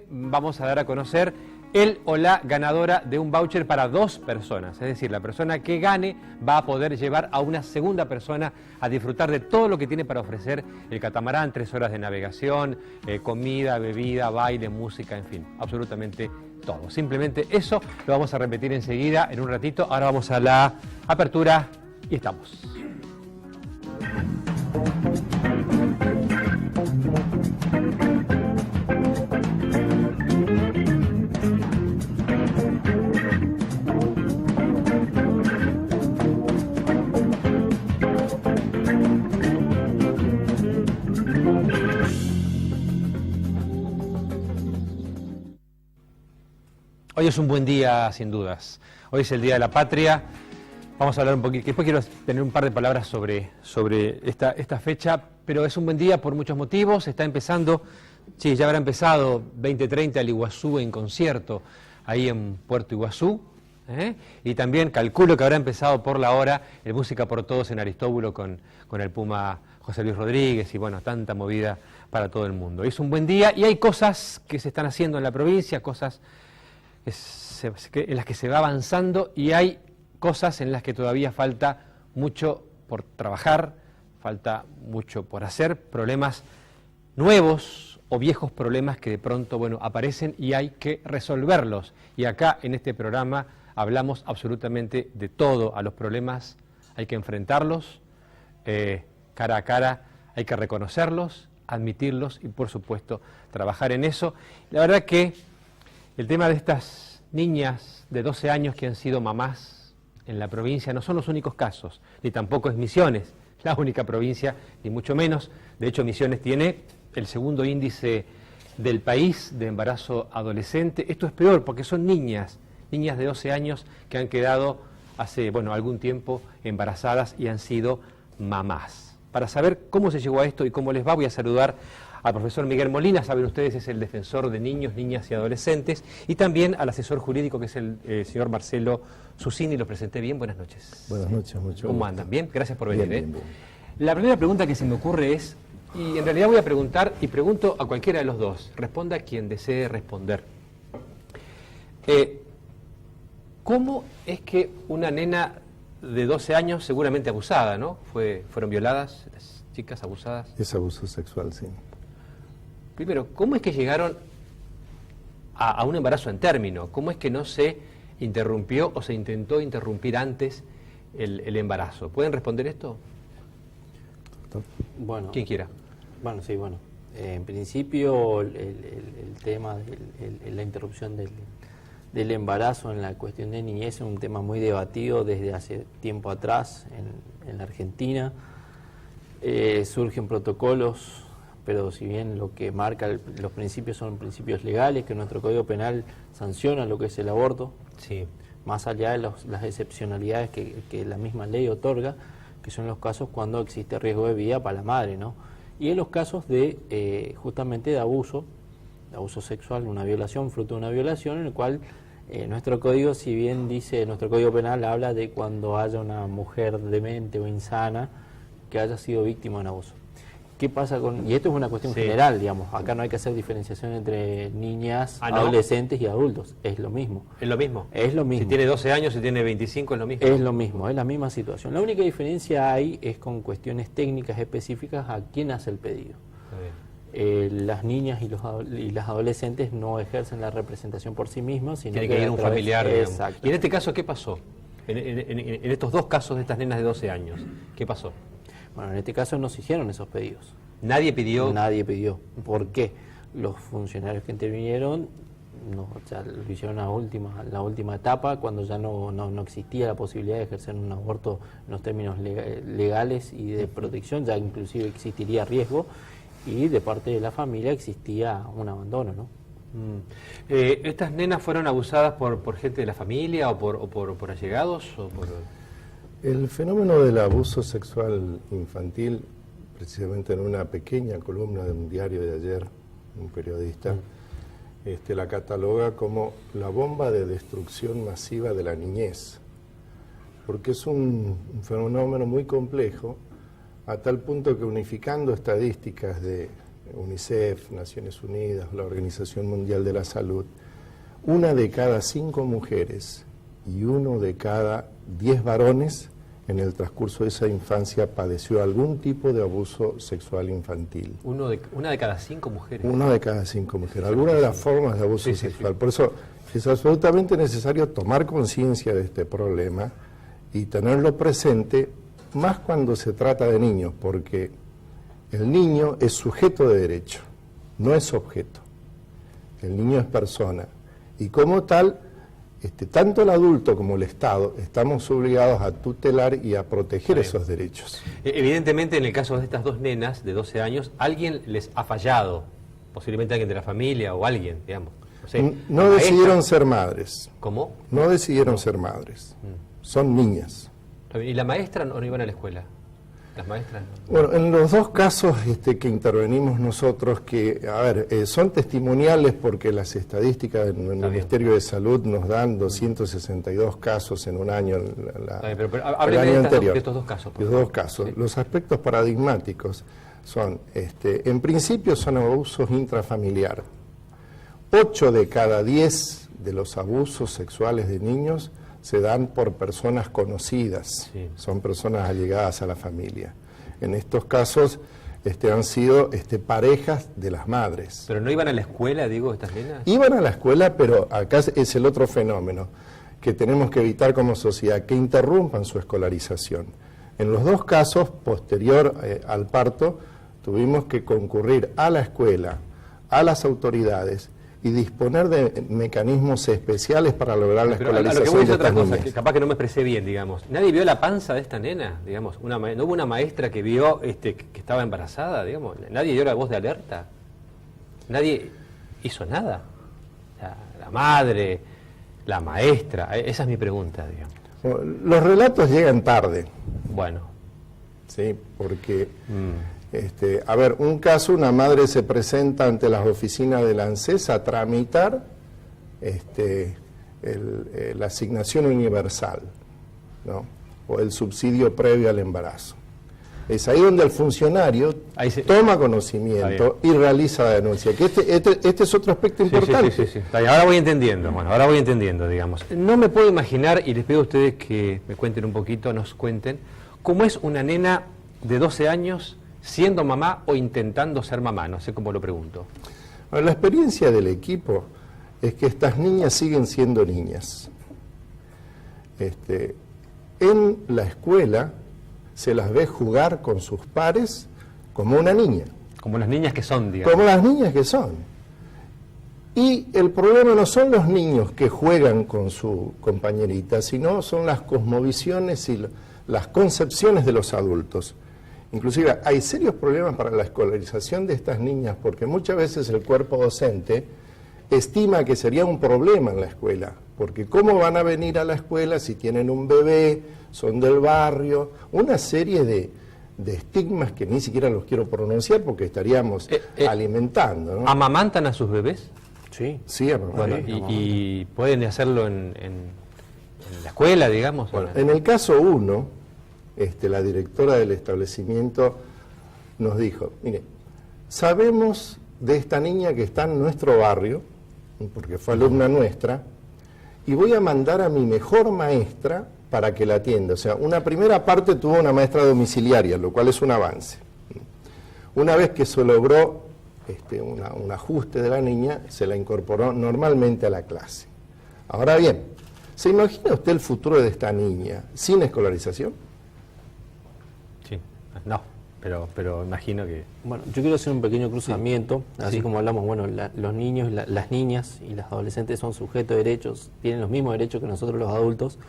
vamos a dar a conocer el o la ganadora de un voucher para 2 personas. Es decir, la persona que gane va a poder llevar a una segunda persona a disfrutar de todo lo que tiene para ofrecer el catamarán, 3 horas de navegación, comida, bebida, baile, música, en fin, absolutamente todo. Simplemente eso lo vamos a repetir enseguida, en un ratito. Ahora vamos a la apertura y estamos. Hoy es un buen día, sin dudas. Hoy es el Día de la Patria. Vamos a hablar un poquito, después quiero tener un par de palabras sobre esta fecha, pero es un buen día por muchos motivos. Está empezando, sí, ya habrá empezado 2030 el Iguazú en concierto, ahí en Puerto Iguazú. Y también calculo que habrá empezado por la hora el Música por Todos en Aristóbulo con el Puma José Luis Rodríguez y bueno, tanta movida para todo el mundo. Es un buen día y hay cosas que se están haciendo en la provincia, cosas en las que se va avanzando y hay cosas en las que todavía falta mucho por trabajar, falta mucho por hacer, problemas nuevos o viejos problemas que de pronto, bueno, aparecen y hay que resolverlos. Y acá en este programa hablamos absolutamente de todo. A los problemas hay que enfrentarlos cara a cara, hay que reconocerlos, admitirlos y por supuesto trabajar en eso. La verdad que el tema de estas niñas de 12 años que han sido mamás en la provincia no son los únicos casos, ni tampoco es Misiones la única provincia, ni mucho menos. De hecho, Misiones tiene el segundo índice del país de embarazo adolescente. Esto es peor porque son niñas de 12 años que han quedado hace, bueno, algún tiempo embarazadas y han sido mamás. Para saber cómo se llegó a esto y cómo les va, voy a saludar al profesor Miguel Molina. Saben ustedes, es el defensor de niños, niñas y adolescentes, y también al asesor jurídico, que es el señor Marcelo Susini. Los presenté bien, buenas noches. Buenas noches, mucho ¿Cómo gusto. andan? Bien, gracias por venir. Bien, bien. La primera pregunta que se me ocurre es, y en realidad voy a preguntar, y pregunto a cualquiera de los dos, responda quien desee responder. ¿Cómo es que una nena de 12 años, seguramente abusada, ¿no? ¿Fueron violadas las chicas abusadas? Es abuso sexual, sí. Primero, ¿cómo es que llegaron a un embarazo en término? ¿Cómo es que no se interrumpió o se intentó interrumpir antes el embarazo? ¿Pueden responder esto? Bueno, Quien quiera. Bueno, sí, bueno. En principio, el tema de la interrupción del embarazo en la cuestión de niñez es un tema muy debatido desde hace tiempo atrás en la Argentina. Surgen protocolos, pero si bien lo que marca los principios son principios legales, que nuestro Código Penal sanciona lo que es el aborto, Sí. más allá de las excepcionalidades que la misma ley otorga, que son los casos cuando existe riesgo de vida para la madre, ¿no? Y en los casos de justamente de abuso sexual, una violación, fruto de una violación, en el cual nuestro código, si bien dice, nuestro Código Penal habla de cuando haya una mujer demente o insana que haya sido víctima de un abuso. ¿Qué pasa con...? Y esto es una cuestión general, digamos. Acá no hay que hacer diferenciación entre niñas, ¿no? Adolescentes y adultos. Es lo mismo. ¿Es lo mismo? Es lo mismo. Si tiene 12 años, si tiene 25, es lo mismo. Es lo mismo, es la misma situación. La única diferencia hay es con cuestiones técnicas específicas a quién hace el pedido. Las niñas y las adolescentes no ejercen la representación por sí mismos, sino Tiene que ir un familiar, digamos. Exacto. Y en este caso, ¿qué pasó? En estos dos casos de estas nenas de 12 años, ¿qué pasó? Bueno, en este caso no se hicieron esos pedidos. Nadie pidió... Nadie pidió. ¿Por qué? Los funcionarios que intervinieron ya lo hicieron la última etapa, cuando ya no existía la posibilidad de ejercer un aborto en los términos legales y de protección, ya inclusive existiría riesgo, y de parte de la familia existía un abandono, ¿no? ¿Estas nenas fueron abusadas por gente de la familia o por allegados? El fenómeno del abuso sexual infantil, precisamente en una pequeña columna de un diario de ayer, un periodista, la cataloga como la bomba de destrucción masiva de la niñez, porque es un fenómeno muy complejo, a tal punto que unificando estadísticas de UNICEF, Naciones Unidas, la Organización Mundial de la Salud, 1 de cada 5 mujeres y 1 de cada 10 varones en el transcurso de esa infancia padeció algún tipo de abuso sexual infantil. Una de cada 5 mujeres. 1 de cada 5 mujeres. Alguna de las formas de abuso sexual. Por eso es absolutamente necesario tomar conciencia de este problema y tenerlo presente, más cuando se trata de niños, porque el niño es sujeto de derecho, no es objeto. El niño es persona. Y como tal, tanto el adulto como el Estado estamos obligados a tutelar y a proteger esos derechos. Evidentemente, en el caso de estas 2 nenas de 12 años, alguien les ha fallado, posiblemente alguien de la familia o alguien, digamos. No decidieron ser madres. ¿Cómo? No decidieron ser madres. Son niñas. ¿Y la maestra no iban a la escuela? ¿Las maestras? Bueno, en los 2 casos que intervenimos nosotros, que, a ver, son testimoniales porque las estadísticas del Ministerio de Salud nos dan 262 casos en un año, el año anterior. De estos 2 casos. Los 2 casos. Sí. Los aspectos paradigmáticos son, en principio, son abusos intrafamiliares. 8 de cada 10 de los abusos sexuales de niños se dan por personas conocidas, son personas allegadas a la familia. En estos casos han sido parejas de las madres. ¿Pero no iban a la escuela, digo, estas nenas? Iban a la escuela, pero acá es el otro fenómeno que tenemos que evitar como sociedad, que interrumpan su escolarización. En los 2 casos, posterior al parto, tuvimos que concurrir a la escuela, a las autoridades, y disponer de mecanismos especiales para lograr la escolarización de estas niñas. Que capaz que no me expresé bien, digamos. ¿Nadie vio la panza de esta nena? Digamos, ¿no hubo una maestra que vio que estaba embarazada? Digamos, ¿nadie dio la voz de alerta? ¿Nadie hizo nada? La madre, la maestra, esa es mi pregunta, digamos. Bueno, los relatos llegan tarde. Bueno. Sí, porque... a ver, un caso, una madre se presenta ante las oficinas del ANSES a tramitar la asignación universal, ¿no? O el subsidio previo al embarazo. Es ahí donde el funcionario toma conocimiento y realiza la denuncia. Que este es otro aspecto importante. Sí. Ahora voy entendiendo, digamos. No me puedo imaginar, y les pido a ustedes que me cuenten un poquito, nos cuenten, cómo es una nena de 12 años siendo mamá o intentando ser mamá, no sé cómo lo pregunto. Bueno, la experiencia del equipo es que estas niñas siguen siendo niñas. En la escuela se las ve jugar con sus pares como una niña. Como las niñas que son, digamos. Como las niñas que son. Y el problema no son los niños que juegan con su compañerita, sino son las cosmovisiones y las concepciones de los adultos. Inclusive hay serios problemas para la escolarización de estas niñas porque muchas veces el cuerpo docente estima que sería un problema en la escuela, porque ¿cómo van a venir a la escuela si tienen un bebé, son del barrio? Una serie de estigmas que ni siquiera los quiero pronunciar porque estaríamos alimentando, ¿no? ¿Amamantan a sus bebés? Sí, amamantan. Bueno, y pueden hacerlo en la escuela, digamos. Bueno, en el caso 1... la directora del establecimiento nos dijo, mire, sabemos de esta niña que está en nuestro barrio, porque fue alumna nuestra, y voy a mandar a mi mejor maestra para que la atienda. O sea, una primera parte tuvo una maestra domiciliaria, lo cual es un avance. Una vez que se logró un ajuste de la niña, se la incorporó normalmente a la clase. Ahora bien, ¿se imagina usted el futuro de esta niña sin escolarización? No, pero imagino que... Bueno, yo quiero hacer un pequeño cruzamiento, así como hablamos, bueno, los niños, las niñas y las adolescentes son sujetos de derechos, tienen los mismos derechos que nosotros los adultos.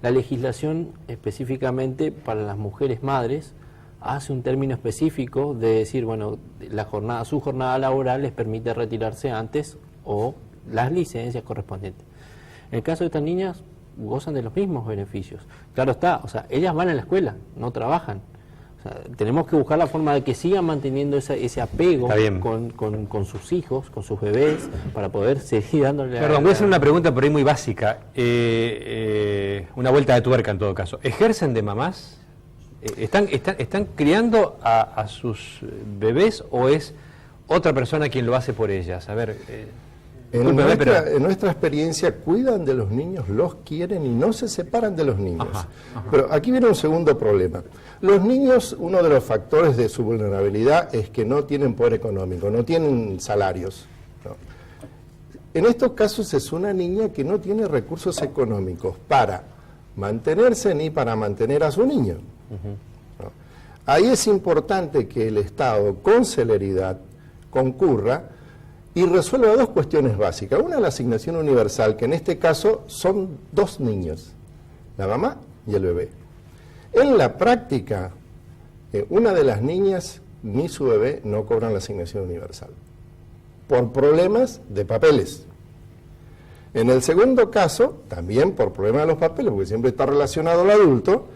La legislación específicamente para las mujeres madres hace un término específico de decir, bueno, su jornada laboral les permite retirarse antes o las licencias correspondientes. En el caso de estas niñas, gozan de los mismos beneficios. Claro está, o sea, ellas van a la escuela, no trabajan. Tenemos que buscar la forma de que sigan manteniendo ese apego con sus hijos, con sus bebés, para poder seguir dándole... Perdón, voy a hacer una pregunta por ahí muy básica, una vuelta de tuerca en todo caso. ¿Ejercen de mamás? ¿Están criando a sus bebés o otra persona quien lo hace por ellas. A ver, en nuestra experiencia cuidan de los niños, los quieren y no se separan de los niños. Ajá. Pero aquí viene un segundo problema. Los niños, uno de los factores de su vulnerabilidad es que no tienen poder económico, no tienen salarios, ¿no? En estos casos es una niña que no tiene recursos económicos para mantenerse ni para mantener a su niño. ¿No? Ahí es importante que el Estado, con celeridad, concurra y resuelva dos cuestiones básicas. Una, la asignación universal, que en este caso son dos niños, la mamá y el bebé. En la práctica, una de las niñas ni su bebé no cobran la asignación universal, por problemas de papeles. En el segundo caso, también por problemas de los papeles, porque siempre está relacionado al adulto,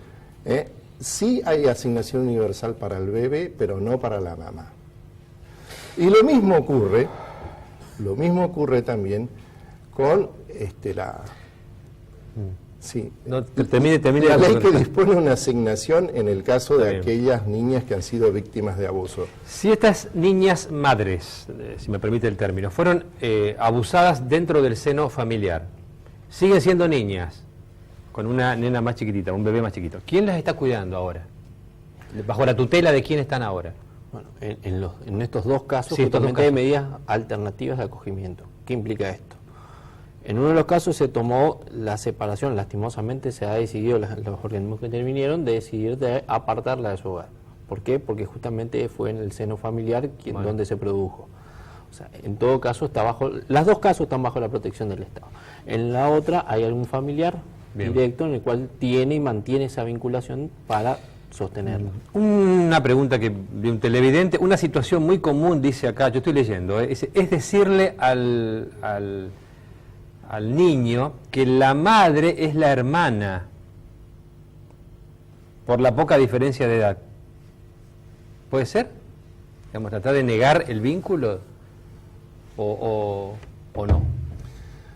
sí hay asignación universal para el bebé, pero no para la mamá. Y lo mismo ocurre también con la ley que dispone una asignación en el caso de aquellas niñas que han sido víctimas de abuso. Si estas niñas madres, si me permite el término, fueron abusadas dentro del seno familiar, siguen siendo niñas, con una nena más chiquitita, un bebé más chiquito, ¿quién las está cuidando ahora? ¿Bajo la tutela de quién están ahora? Bueno, en estos dos casos, sí, justamente hay medidas alternativas de acogimiento. ¿Qué implica esto? En uno de los casos se tomó la separación, lastimosamente se ha decidido, los organismos que intervinieron, de decidir de apartarla de su hogar. ¿Por qué? Porque justamente fue en el seno familiar donde se produjo. O sea, en todo caso las dos casos están bajo la protección del Estado. En la otra hay algún familiar directo en el cual tiene y mantiene esa vinculación para sostenerla. Una pregunta de un televidente, una situación muy común, dice acá, yo estoy leyendo, es decirle al niño que la madre es la hermana por la poca diferencia de edad. ¿Puede ser? Digamos, tratar de negar el vínculo o no.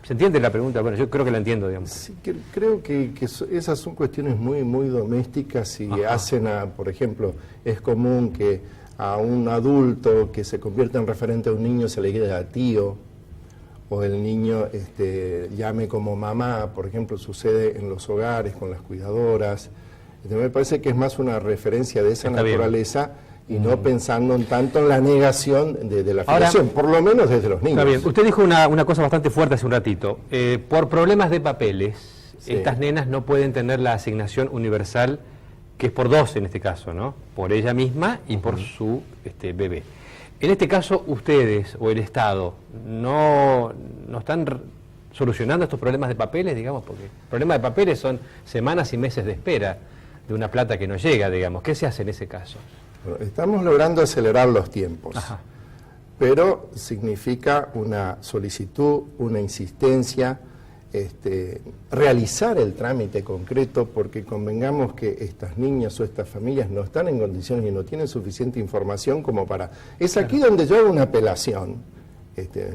¿Se entiende la pregunta? Bueno, yo creo que la entiendo, digamos. Sí, creo que esas son cuestiones muy, muy domésticas y hacen por ejemplo, es común que a un adulto que se convierta en referente a un niño se le diga tío, o el niño llame como mamá, por ejemplo, sucede en los hogares con las cuidadoras. Me parece que es más una referencia de esa naturaleza y no pensando tanto en la negación de la filiación, por lo menos desde los niños. Está bien. Usted dijo una cosa bastante fuerte hace un ratito. Por problemas de papeles, estas nenas no pueden tener la asignación universal, que es por dos en este caso, ¿no? Por ella misma y por su bebé. En este caso, ustedes o el Estado no están solucionando estos problemas de papeles, digamos, porque el problema de papeles son semanas y meses de espera de una plata que no llega, digamos. ¿Qué se hace en ese caso? Bueno, estamos logrando acelerar los tiempos, pero significa una solicitud, una insistencia, realizar el trámite concreto, porque convengamos que estas niñas o estas familias no están en condiciones y no tienen suficiente información como para... Es aquí donde yo hago una apelación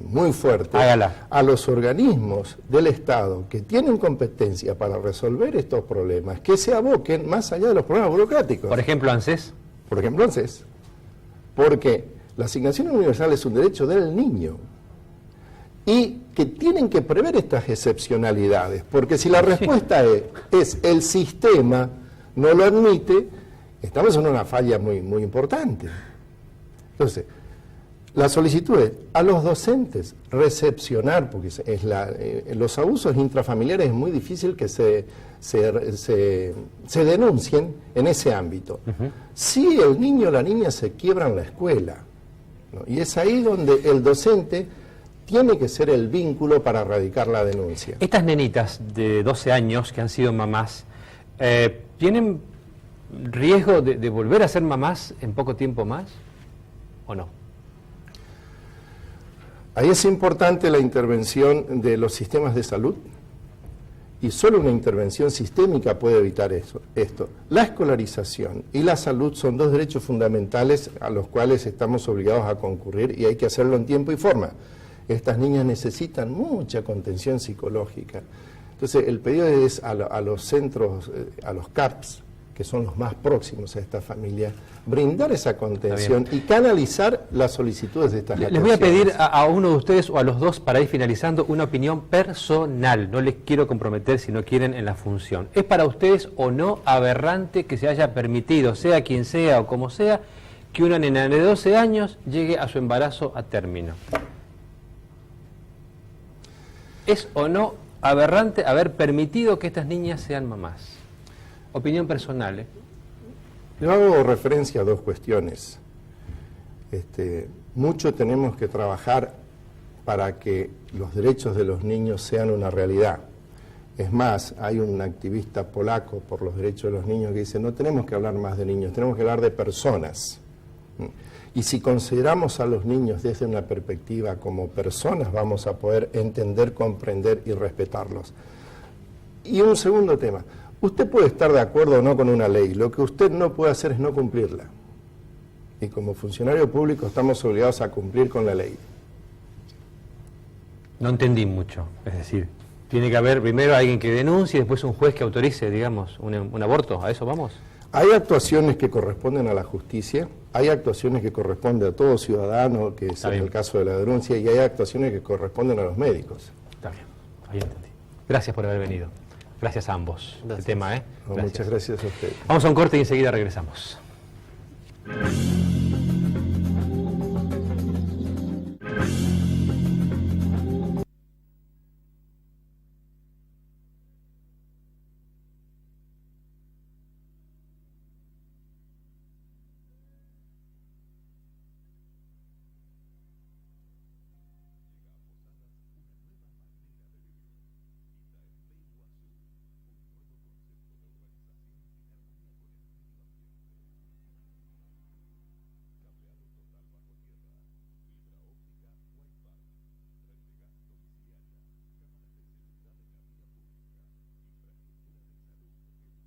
muy fuerte a los organismos del Estado que tienen competencia para resolver estos problemas, que se aboquen más allá de los problemas burocráticos. Por ejemplo, ANSES. Por ejemplo, ANSES. Porque la asignación universal es un derecho del niño. Y que tienen que prever estas excepcionalidades, porque si la respuesta es el sistema no lo admite, estamos en una falla muy, muy importante. Entonces, la solicitud es a los docentes recepcionar, porque los abusos intrafamiliares es muy difícil que se denuncien en ese ámbito. Si el niño o la niña se quiebra en la escuela, ¿no? Y es ahí donde el docente tiene que ser el vínculo para erradicar la denuncia. Estas nenitas de 12 años que han sido mamás, ¿tienen riesgo de volver a ser mamás en poco tiempo más o no? Ahí es importante la intervención de los sistemas de salud y solo una intervención sistémica puede evitar esto. La escolarización y la salud son dos derechos fundamentales a los cuales estamos obligados a concurrir y hay que hacerlo en tiempo y forma. Estas niñas necesitan mucha contención psicológica. Entonces, el pedido es a los centros, a los CAPS, que son los más próximos a esta familia, brindar esa contención y canalizar las solicitudes de estas Les voy a pedir a uno de ustedes o a los dos, para ir finalizando, una opinión personal. No les quiero comprometer, si no quieren, en la función. ¿Es para ustedes o no aberrante que se haya permitido, sea quien sea o como sea, que una nena de 12 años llegue a su embarazo a término? ¿Es o no aberrante haber permitido que estas niñas sean mamás? Opinión personal, ¿eh? Yo hago referencia a dos cuestiones. Mucho tenemos que trabajar para que los derechos de los niños sean una realidad. Es más, hay un activista polaco por los derechos de los niños que dice, no tenemos que hablar más de niños, tenemos que hablar de personas. Y si consideramos a los niños desde una perspectiva como personas, vamos a poder entender, comprender y respetarlos. Y un segundo tema, usted puede estar de acuerdo o no con una ley, lo que usted no puede hacer es no cumplirla. Y como funcionario público estamos obligados a cumplir con la ley. No entendí mucho, es decir, tiene que haber primero alguien que denuncie y después un juez que autorice, digamos, un aborto. ¿A eso vamos? Hay actuaciones que corresponden a la justicia, hay actuaciones que corresponden a todo ciudadano, que es en el caso de la denuncia, y hay actuaciones que corresponden a los médicos. Está bien, ahí entendí. Gracias por haber venido. Gracias a ambos. Gracias. El tema, ¿eh? Muchas gracias a usted. Vamos a un corte y enseguida regresamos.